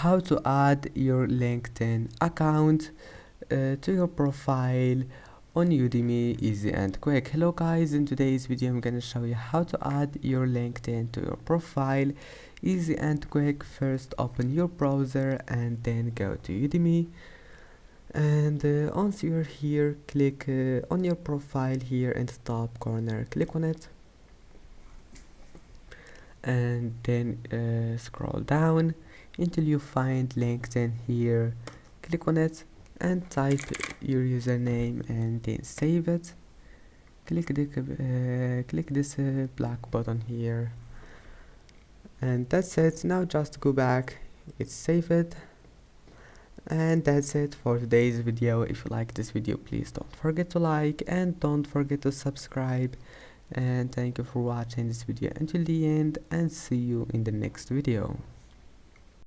how to add your LinkedIn account to your profile on Udemy, easy and quick. Hello guys, in today's video I'm gonna show you how to add your LinkedIn to your profile, easy and quick. First open your browser and then go to Udemy, and once you're here, click on your profile here in the top corner, click on it, and then scroll down until you find LinkedIn here. Click on it and type your username and then save it. Click this black button here, and that's it. Now just go back, it's saved, and that's it for today's video. If you like this video, please don't forget to like and don't forget to subscribe, and thank you for watching this video until the end, and see you in the next video.